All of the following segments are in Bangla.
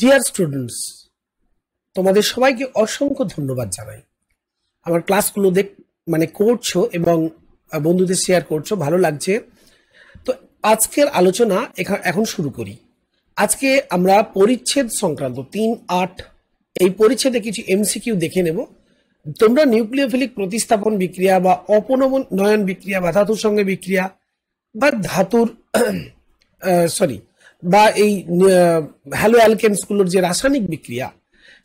ডিয়ার স্টুডেন্টস, তোমাদের সবাইকে অসংখ্য ধন্যবাদ জানাই। আমার ক্লাসগুলো করছো এবং বন্ধুদের শেয়ার করছো, ভালো লাগছে। তো আজকের আলোচনা এখন শুরু করি। আজকে আমরা পরিচ্ছেদ সংক্রান্ত 3-8 এই পরিচ্ছেদে কিছু এমসিকিউ দেখে নেব। তোমরা নিউক্লিওফিলিক প্রতিস্থাপন বিক্রিয়া বা অপনয়ন বিক্রিয়া বা ধাতুর সঙ্গে বিক্রিয়া বা ধাতুর বা এই হ্যালো অ্যালকেনসগুলোর যে রাসায়নিক বিক্রিয়া,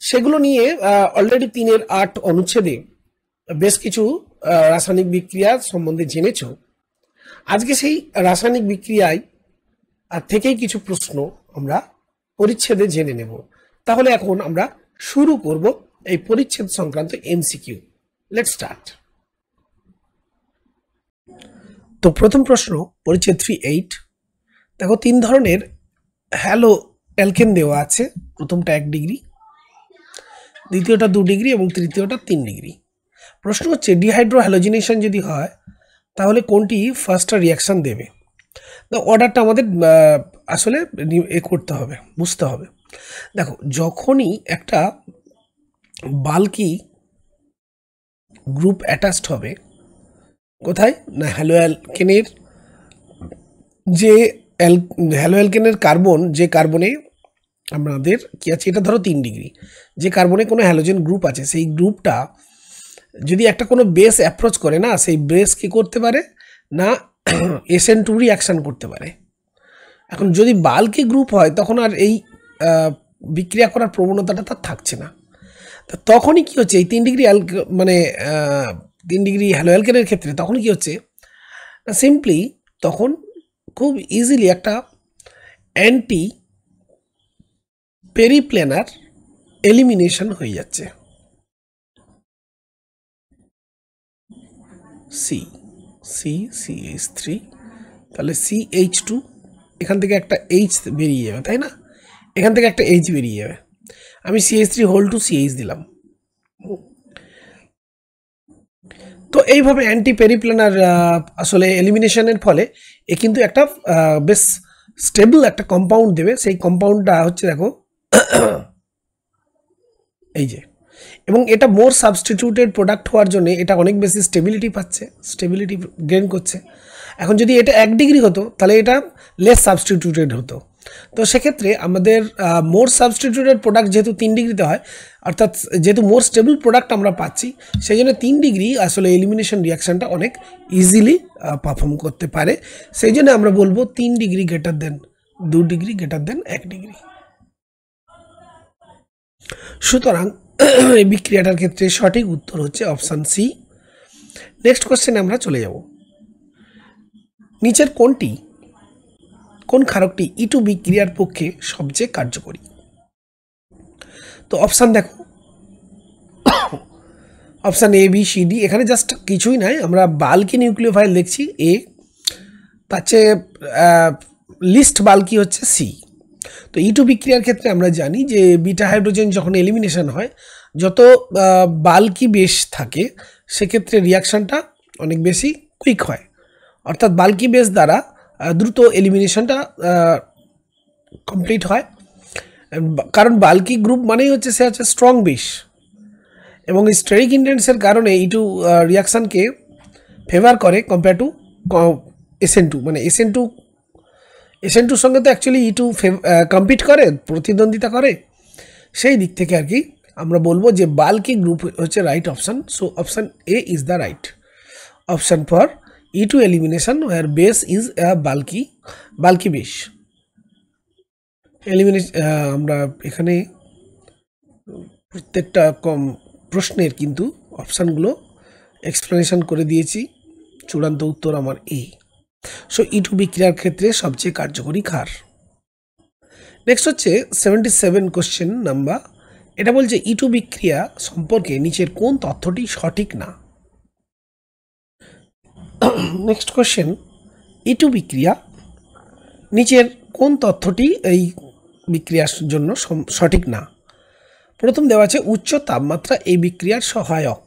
সেগুলো নিয়ে অলরেডি 3-8 অনুচ্ছেদে বেশ কিছু রাসায়নিক বিক্রিয়া সম্বন্ধে জেনেছ। আজকে সেই রাসায়নিক বিক্রিয়ায় থেকেই কিছু প্রশ্ন আমরা পরিচ্ছেদে জেনে নেব। তাহলে এখন আমরা শুরু করব এই পরিচ্ছেদ সংক্রান্ত এমসিকিউ। Let's start. তো প্রথম প্রশ্ন, পরিচ্ছেদ 3.8। দেখো, 3 ধরনের হ্যালো অ্যালকেন দেওয়া আছে। প্রথমটা 1 ডিগ্রি, দ্বিতীয়টা 2 ডিগ্রি এবং তৃতীয়টা 3 ডিগ্রি। প্রশ্ন হচ্ছে ডিহাইড্রো হ্যালোজিনেশন যদি হয় তাহলে কোনটি ফার্স্ট রিয়াকশন দেবে। তো অর্ডারটা আমাদের আসলে করতে হবে, বুঝতে হবে। দেখো, যখনই একটা বাল্কি গ্রুপ অ্যাটাচড হবে কোথায় না, হ্যালো অ্যালকেনের কার্বন, যে কার্বনে আমাদের কি আছে, এটা ধরো 3 ডিগ্রি, যে কার্বনে কোনো হ্যালোজেন গ্রুপ আছে, সেই গ্রুপটা যদি একটা কোনো বেস অ্যাপ্রোচ করে না, সেই বেস কি করতে পারে না, SN2 রিয়াকশান করতে পারে। এখন যদি বাল্কি গ্রুপ হয় তখন আর এই বিক্রিয়া করার প্রবণতাটা তার থাকছে না। তা তখনই কি হচ্ছে, এই 3 ডিগ্রি 3 ডিগ্রি হ্যালো অ্যালকেনের ক্ষেত্রে তখন কি হচ্ছে, সিম্পলি তখন খুব ইজিলি একটা অ্যান্টি পেরিপ্লেনার এলিমিনেশন হয়ে যাচ্ছে। CH3, তাহলে CH2, এখান থেকে একটা H বেরিয়ে যাবে, তাই না? এখান থেকে একটা H বেরিয়ে যাবে। আমি CH3 দিলাম। তো এইভাবে অ্যান্টি পেরিপ্লেনার আসলে এলিমিনেশনের ফলে এ কিন্তু একটা বেশ স্টেবল একটা কম্পাউন্ড দেবে। সেই কম্পাউন্ডটা হচ্ছে, দেখো এই যে, এবং এটা মোর সাবস্টিটিউটেড প্রোডাক্ট হওয়ার জন্য এটা অনেক বেশি স্টেবিলিটি পাচ্ছে, স্টেবিলিটি গেইন করছে। এখন যদি এটা 1 ডিগ্রি হতো তাহলে এটা লেস সাবস্টিটিউটেড হতো। তো সেক্ষেত্রে আমাদের মোর সাবস্টিটিউটেড প্রোডাক্ট যেহেতু 3 ডিগ্রিতে হয়, অর্থাৎ যেহেতু মোর স্টেবল প্রোডাক্ট আমরা পাচ্ছি, সেই জন্য 3 ডিগ্রি আসলে এলিমিনেশন রিয়াকশানটা অনেক ইজিলি পারফর্ম করতে পারে। সেই জন্য আমরা বলবো 3 degree greater than 2 degree greater than 1 degree. সুতরাং এই বিক্রিয়াটার ক্ষেত্রে সঠিক উত্তর হচ্ছে অপশান সি। নেক্সট কোশ্চেনে আমরা চলে যাব। নিচের কোন ক্ষারকটি E2 বিক্রিয়ার পক্ষে সবচেয়ে কার্যকরী? তো অপশান দেখো, option A, B, C, D। এখানে জাস্ট কিছুই নাই, আমরা বাল্কি নিউক্লিওফাইল দেখছি A, তার চেয়ে লিস্ট বাল্কি হচ্ছে C। তো E2 বিক্রিয়ার ক্ষেত্রে আমরা জানি যে বিটা হাইড্রোজেন যখন এলিমিনেশন হয়, যত বাল্কি বেশ থাকে সেক্ষেত্রে রিয়াকশানটা অনেক বেশি কুইক হয়, অর্থাৎ বাল্কি বেস দ্বারা দ্রুত এলিমিনেশনটা কমপ্লিট হয়। কারণ বাল্কি গ্রুপ মানেই হচ্ছে সে হচ্ছে স্ট্রং বেস, এবং স্টেরিক ইন্ডেন্সের কারণে E2 রিয়াকশানকে ফেভার করে কম্পেয়ার টু SN2। মানে SN2 সঙ্গে তো অ্যাকচুয়ালি E2 কম্পিট করে, প্রতিদ্বন্দ্বিতা করে। সেই দিক থেকে আর কি আমরা বলবো যে বাল্কি গ্রুপ হচ্ছে right option. So option A is the right option for E2 elimination where base is bulky base elimination. আমরা এখানে প্রত্যেকটা প্রশ্নের কিন্তু অপশানগুলো এক্সপ্লেনেশন করে দিয়েছি। চূড়ান্ত উত্তর আমার A। সো E2 বিক্রিয়ার ক্ষেত্রে সবচেয়ে কার্যকরী ক্ষার। নেক্সট হচ্ছে 77 কোশ্চেন নাম্বার। এটা বলছে E2 বিক্রিয়া সম্পর্কে নিচের কোন তথ্যটি সঠিক না। নেক্সট কোশ্চেন, E2 বিক্রিয়া নিচের কোন তথ্যটি এই বিক্রিয়ার জন্য সঠিক না। প্রথম দেওয়া আছে উচ্চ তাপমাত্রা এই বিক্রিয়ার সহায়ক।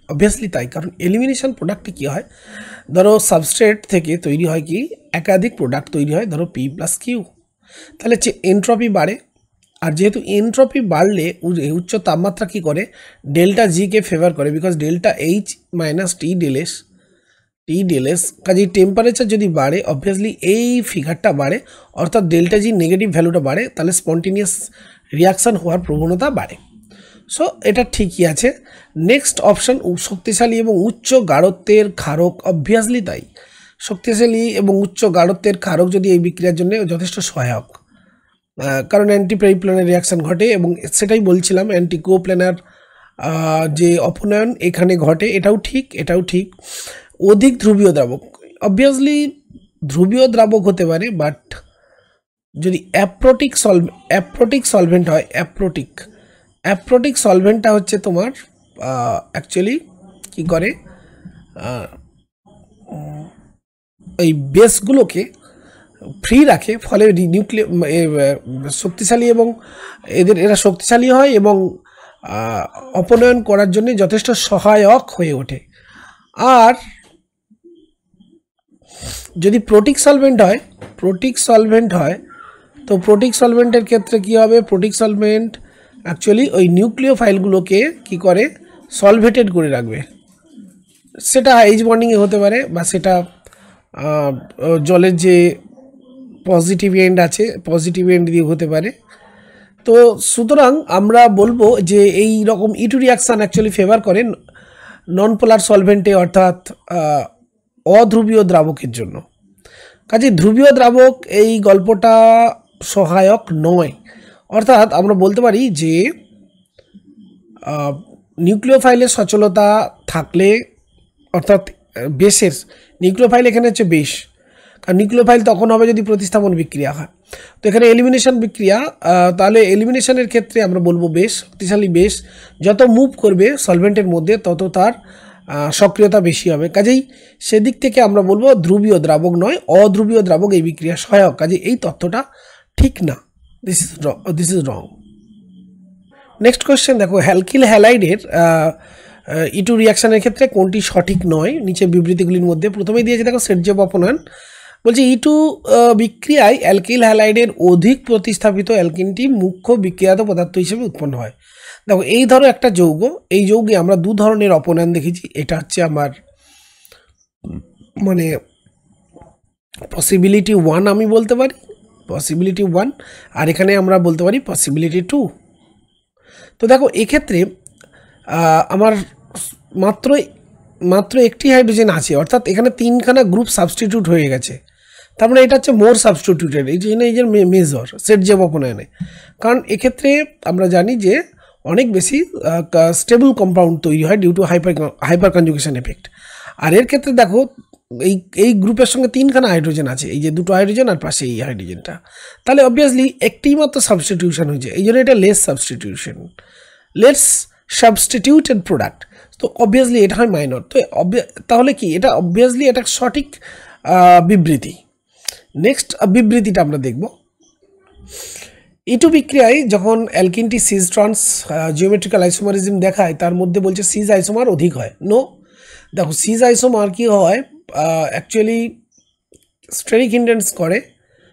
অবভিয়াসলি তাই, কারণ এলিমিনেশন প্রোডাক্টে কী হয়, ধরো সাবস্ট্রেট থেকে তৈরি হয় কি একাধিক প্রোডাক্ট তৈরি হয়, ধরো P+Q, তাহলে এন্ট্রপি বাড়ে আর যেহেতু এনট্রপি বাড়লে উচ্চ তাপমাত্রা কি করে, ডেল্টা জি কে ফেভার করে, because delta H minus T del S, কাজেই টেম্পারেচার যদি বাড়ে অবভিয়াসলি এই ফিগারটা বাড়ে, অর্থাৎ ডেল্টা জি নেগেটিভ ভ্যালুটা বাড়ে, তাহলে স্পন্টেনিয়াস রিয়াকশান হওয়ার প্রবণতা বাড়ে। সো এটা ঠিকই আছে। নেক্সট অপশান, শক্তিশালী এবং উচ্চ গাঢ়ত্বের ক্ষারক, অবভিয়াসলি তাই, শক্তিশালী এবং উচ্চ গাঢ়ত্বের ক্ষারক যদি এই বিক্রিয়ার জন্য যথেষ্ট সহায়ক, কারণ অ্যান্টি পেরিপ্ল্যানার রিয়াকশান ঘটে, এবং সেটাই বলছিলাম অ্যান্টি কোপ্ল্যানার যে অপনয়ন এখানে ঘটে, এটাও ঠিক। অধিক ধ্রুবীয় দ্রাবক, অবভিয়াসলি ধ্রুবীয় দ্রাবক হতে পারে, বাট যদি অ্যাপ্রোটিক সলভেন্ট হয়, অ্যাপ্রোটিক সলভেন্টটা হচ্ছে তোমার অ্যাকচুয়ালি কি করে, এই বেসগুলোকে ফ্রি রাখে, ফলে শক্তিশালী এবং এরা শক্তিশালী হয় এবং অপনয়ন করার জন্য যথেষ্ট সহায়ক হয়ে ওঠে। আর যদি প্রোটিক সলভেন্ট হয় তো প্রোটিক সলভেন্টের ক্ষেত্রে কি হবে, প্রোটিক সলভেন্ট অ্যাকচুয়ালি ওই নিউক্লিওফাইলগুলোকে কি করে, সলভেটেড করে রাখবে। সেটা এইচ বন্ডিংয়ে হতে পারে, বা সেটা জলের যে পজিটিভ এন্ড আছে পজিটিভ এন্ড দিয়ে হতে পারে। তো সুতরাং আমরা বলবো যে এই রকম ইটু রিয়াকশান অ্যাকচুয়ালি ফেভার করেন নন পোলার সলভেন্টে, অর্থাৎ অধ্রুবীয় দ্রাবকের জন্য। কাজে ধ্রুবীয় দ্রাবক এই গল্পটা সহায়ক নয়, অর্থাৎ আমরা বলতে পারি যে নিউক্লিওফাইলের সচলতা থাকলে, অর্থাৎ বেসের নিউক্লিওফাইল এখানে হচ্ছে বেস, কারণ নিউক্লিওফাইল তখন হবে যদি প্রতিস্থাপন বিক্রিয়া হয়। তো এখানে এলিমিনেশন বিক্রিয়া, তাহলে এলিমিনেশনের ক্ষেত্রে আমরা বলবো বেস, শক্তিশালী বেস যত মুভ করবে সলভেন্টের মধ্যে তত তার সক্রিয়তা বেশি হবে। কাজেই সেদিক থেকে আমরা বলবো ধ্রুবীয় দ্রাবক নয়, অধ্রুবীয় দ্রাবক এই বিক্রিয়া সহায়ক। কাজেই এই তথ্যটা ঠিক না, this is wrong. Next question দেখো, অ্যালকিল হ্যালাইডের ইটু রিয়াকশানের ক্ষেত্রে কোনটি সঠিক নয় নিচে বিবৃতিগুলির মধ্যে। প্রথমেই দিয়েছে দেখো সেটজেভ অপনয়ন, বলছে ইটু বিক্রিয়ায় অ্যালকিল হ্যালাইডের অধিক প্রতিস্থাপিত অ্যালকিনটি মুখ্য বিক্রিয়াত পদার্থ হিসেবে উৎপন্ন হয়। দেখো এই ধরো একটা যৌগ, এই যৌগে আমরা দু ধরনের অপনয়ন দেখেছি। এটা হচ্ছে আমার মানে পসিবিলিটি 1 আমি বলতে পারি, পসিবিলিটি 1, আর এখানে আমরা বলতে পারি পসিবিলিটি 2। তো দেখো এক্ষেত্রে আমার মাত্র একটি হাইড্রোজেন আছে, অর্থাৎ এখানে 3খানা গ্রুপ সাবস্টিটিউট হয়ে গেছে, তার মানে এটা হচ্ছে মোর সাবস্টিটিউটেড, এই জন্য এই যে মেজর সেটজেভ অপনয়নে। কারণ এক্ষেত্রে আমরা জানি যে অনেক বেশি স্টেবল কম্পাউন্ড তৈরি হয় due to hyperconjugation effect. আর এর ক্ষেত্রে দেখো এই গ্রুপের সঙ্গে 3খানা হাইড্রোজেন আছে, এই যে দুটো হাইড্রোজেন আর পাশে এই হাইড্রোজেনটা, তাহলে অবভিয়াসলি একটি মাত্র সাবস্টিটিউশন হয়েছে, এই জন্য এটা লেস সাবস্টিটিউটেড প্রোডাক্ট। তো অবভিয়াসলি এটা হয় মাইনর। তো তাহলে কি এটা অবভিয়াসলি এটা সঠিক বিবৃতি। নেক্সট বিবৃতিটা আমরা দেখব, ইটু বিক্রিয়ায় যখন অ্যালকিনটি সিজ ট্রান্স জিওমেট্রিক্যাল আইসোমারিজম দেখায়, তার মধ্যে বলছে সিজ আইসোমার অধিক হয়। নো, দেখো সিজ আইসোমার কি হয়, অ্যাকচুয়ালি স্টেরিক হিন্ডেন্স করে,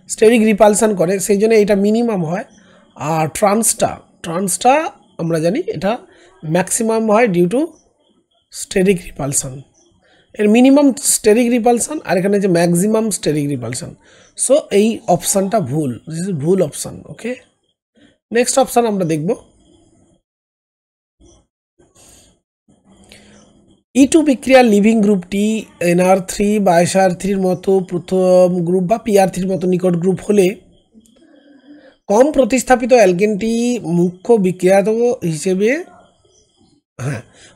স্টেরিক রিপালসান করে, সেই জন্য এটা মিনিমাম হয়। আর ট্রান্সটা আমরা জানি এটা ম্যাক্সিমাম হয় ডিউ টু স্টেরিক রিপালসান। এর মিনিমাম স্টেরিক রিপালসান আর এখানে যে ম্যাক্সিমাম স্টেরিক রিপালসান। সো এই অপশানটা ভুল, দিস ইজ ভুল অপশান। ওকে, নেক্সট অপশান আমরা দেখব, E2 বিক্রিয়ার লিভিং গ্রুপটি NR3 বা SR3-র মতো প্রথম গ্রুপ বা PR3-র মতো নিকট গ্রুপ হলে কম প্রতিস্থাপিত অ্যালকেনটি মুখ্য বিক্রিয়াত হিসেবে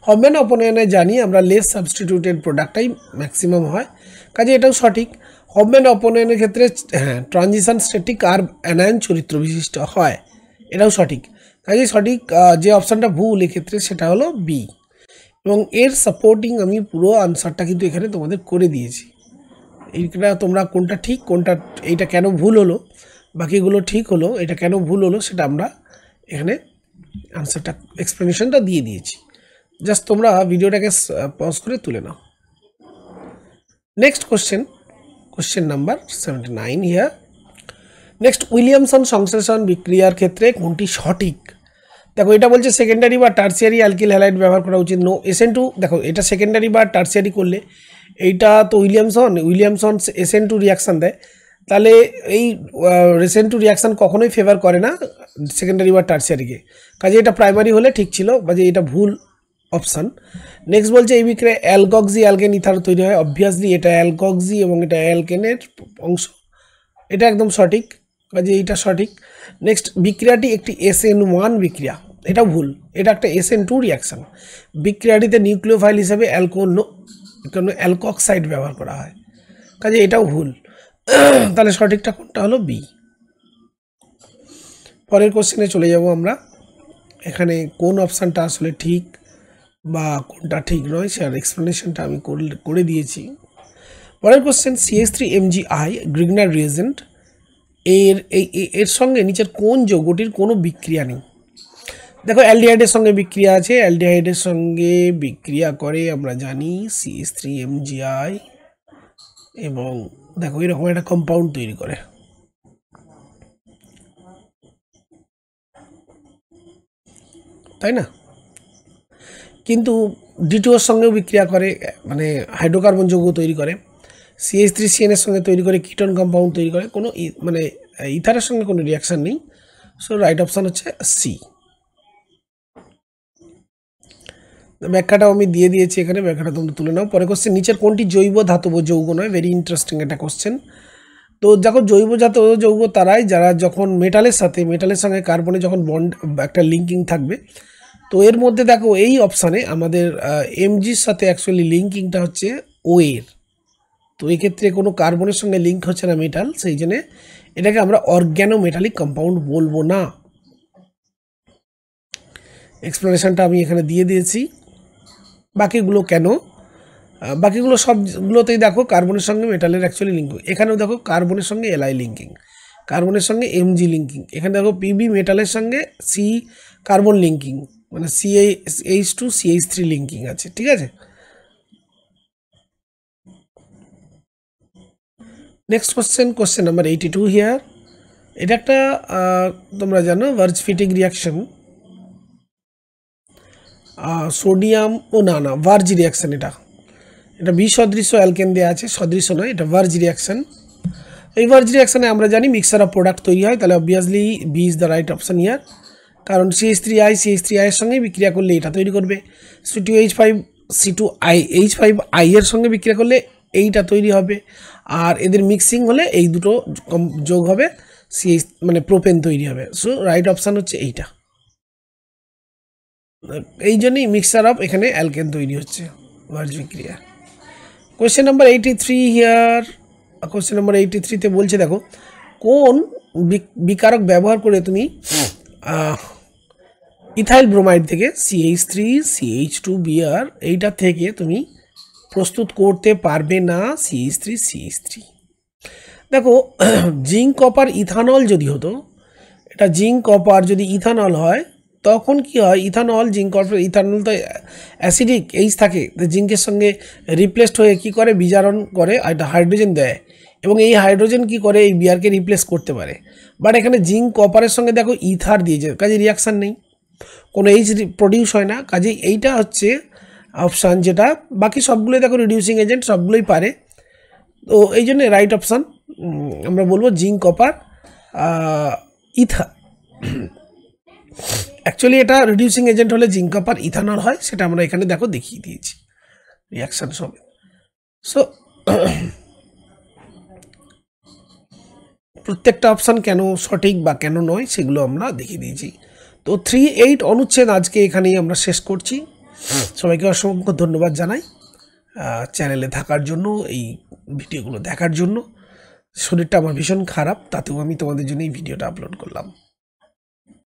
হবে না। অপনয়নে জানি আমরা লেস সাবস্টিটিউটেড প্রোডাক্টটাই ম্যাক্সিমাম হয়, কাজে এটাও সঠিক। হবম্যান অপনয়নের ক্ষেত্রে ট্রানজিশন স্ট্যাটিক আর অ্যানায়ন চরিত্র বিশিষ্ট হয়, এটাও সঠিক। কাজে সঠিক যে অপশানটা ভুল এক্ষেত্রে সেটা হলো বি, এবং এর সাপোর্টিং আমি পুরো আনসারটা কিন্তু এখানে তোমাদের করে দিয়েছি। এইটা তোমরা কোনটা ঠিক কোনটা এইটা কেন ভুল হলো, বাকিগুলো ঠিক হলো, এটা কেন ভুল হলো সেটা আমরা এখানে আনসারটা এক্সপ্লেনেশনটা দিয়ে দিয়েছি। জাস্ট তোমরা ভিডিওটাকে পজ করে তুলে নাও। Next question number 79 here, next Williamson সংশ্লেষণ বিক্রিয়ার ক্ষেত্রে কোনটি সঠিক? দেখো এটা বলছে সেকেন্ডারি বা টার্সিয়ারি অ্যালকিল হ্যালাইড ব্যবহার করা উচিত। নো, SN2 দেখো এটা সেকেন্ডারি বা টার্সিয়ারি করলে এইটা তো উইলিয়ামসন SN2 রিয়াকশান দেয়, তাহলে এই SN2 রিয়াকশান কখনোই ফেভার করে না সেকেন্ডারি বা টার্সিয়ারিকে, কাজে এটা প্রাইমারি হলে ঠিক ছিল, কাজে এটা ভুল অপশান। নেক্সট বলছে এই বিক্রিয়ায় অ্যালকক্সি অ্যালকেন ইথার তৈরি হয়, অবভিয়াসলি এটা অ্যালকক্সি এবং এটা অ্যালকেনের অংশ, এটা একদম সঠিক, কাজে এইটা সঠিক। নেক্সট বিক্রিয়াটি একটি SN1 বিক্রিয়া, এটা ভুল, এটা একটা SN2 রিয়াকশান। বিক্রিয়াটিতে নিউক্লিওফাইল হিসেবে অ্যালকক্সাইড ব্যবহার করা হয়, কাজে এটাও ভুল। তাহলে সঠিকটা কোনটা হলো? বি। পরের কোশ্চেনে চলে যাব আমরা। এখানে কোন অপশানটা আসলে ঠিক বা কোনটা ঠিক নয় সেটার এক্সপ্লেনেশনটা আমি করে দিয়েছি। পরের কোশ্চেন, CH3MgI গ্রিগনার রিয়েজেন্ট এর সঙ্গে নিচের কোন যৌগটির কোনো বিক্রিয়া নেই? দেখো অ্যালডিহাইডের সঙ্গে বিক্রিয়া আছে, অ্যালডিহাইডের সঙ্গে বিক্রিয়া করে আমরা জানি CH3MgI, এবং দেখো এরকম একটা কম্পাউন্ড তৈরি করে, তাই না? কিন্তু D2ওর সঙ্গেও বিক্রিয়া করে, মানে হাইড্রোকার্বন যৌগ তৈরি করে, CH3CN এর সঙ্গে তৈরি করে কিটোন কম্পাউন্ড তৈরি করে, কোনো মানে ইথারের সঙ্গে কোনো রিয়াকশান নেই। সো রাইট অপশান হচ্ছে সি। ব্যাখ্যাটাও আমি দিয়ে দিয়েছি এখানে, ব্যাখ্যাটা তোমরা তুলে নাও। পরে কোশ্চেন, নিচের কোনটি জৈব ধাতব যৌগ নয়? ভেরি ইন্টারেস্টিং একটা কোশ্চেন। তো যখন জৈব ধাতব যৌগ তারাই যারা যখন মেটালের সঙ্গে কার্বনে যখন বন্ড একটা লিঙ্কিং থাকবে, তো এর মধ্যে দেখো এই অপশানে আমাদের Mgর সাথে অ্যাকচুয়ালি লিঙ্কিংটা হচ্ছে O এর, তো এক্ষেত্রে কোনো কার্বনের সঙ্গে লিঙ্ক হচ্ছে না মেটাল, সেই জন্যে এটাকে আমরা অর্গ্যানো মেটালিক কম্পাউন্ড বলবো না। এক্সপ্লেনেশনটা আমি এখানে দিয়ে দিয়েছি। বাকিগুলো কেন, বাকিগুলো সবগুলোতেই দেখো কার্বনের সঙ্গে মেটালের অ্যাকচুয়ালি লিঙ্ক, এখানেও দেখো কার্বনের সঙ্গে Li লিঙ্কিং, কার্বনের সঙ্গে Mg লিঙ্কিং, এখানে দেখো Pb মেটালের সঙ্গে C কার্বন লিঙ্কিং, মানে CH2CH3 লিঙ্কিং আছে, ঠিক আছে। Next question number 82 here. এটা একটা তোমরা জানো Wurtz Fittig reaction, sodium Wurtz reaction, এটা বি সদৃশ্য অ্যালকেন দেওয়া আছে, সদৃশ্য নয়, এটা ভার্জ রিয়াকশান। এই ভার্জ রিয়াকশানে আমরা জানি মিক্সার অফ প্রোডাক্ট তৈরি হয়, তাহলে obviously B is the right option ইয়ার, কারণ CH3I এর সঙ্গে বিক্রিয়া করলে এটা তৈরি করবে, C2H5I এর সঙ্গে বিক্রিয়া করলে এইটা তৈরি হবে, আর এদের মিক্সিং হলে এই দুটো যোগ হবে, মানে প্রোপেন তৈরি হবে। সো রাইট অপশান হচ্ছে এইটা, এই জন্যই মিক্সার অফ এখানে অ্যালকেন তৈরি হচ্ছে ভার্জ বিক্রিয়া। Question number 83 here. Question number 83-তে বলছে দেখো কোন বিকারক ব্যবহার করে তুমি ইথাইল ব্রোমাইড থেকে CH3CH2Br এইটা থেকে তুমি প্রস্তুত করতে পারবে না CH3CH3। দেখো জিঙ্ক কপার ইথানল যদি হতো, এটা জিঙ্ক কপার যদি ইথানল হয় তখন কি হয়, ইথানল জিঙ্ক কপার ইথানল তো অ্যাসিডিক এইচ থাকে, জিঙ্কের সঙ্গে রিপ্লেসড হয়ে কি করে বিজারণ করে, এটা হাইড্রোজেন দেয়, এবং এই হাইড্রোজেন কি করে এই বিয়ারকে রিপ্লেস করতে পারে। বাট এখানে জিঙ্ক কপারের সঙ্গে দেখো ইথার দিয়েছে, কাজে রিয়াকশান নেই, কোনো এইচ প্রডিউস হয় না, কাজেই এইটা হচ্ছে অপশান যেটা, বাকি সবগুলোই দেখো রিডিউসিং এজেন্ট সবগুলোই পারে, তো এই জন্য রাইট অপশান আমরা বলবো জিঙ্ক কপার ইথা। অ্যাকচুয়ালি এটা রিডিউসিং এজেন্ট হলে জিঙ্ক কপার ইথানল হয়, সেটা আমরা এখানে দেখো দেখিয়ে দিয়েছি রিয়াকশান সব। সো প্রত্যেকটা অপশান কেন সঠিক বা কেন নয় সেগুলো আমরা দেখিয়ে দিয়েছি। তো 3-8 অনুচ্ছেদ আজকে এখানেই আমরা শেষ করছি। সবাইকে অসংখ্য ধন্যবাদ জানাই চ্যানেলে থাকার জন্য, এই ভিডিওগুলো দেখার জন্য। শরীরটা আমার ভীষণ খারাপ, তাতেও আমি তোমাদের জন্য এই ভিডিওটা আপলোড করলাম।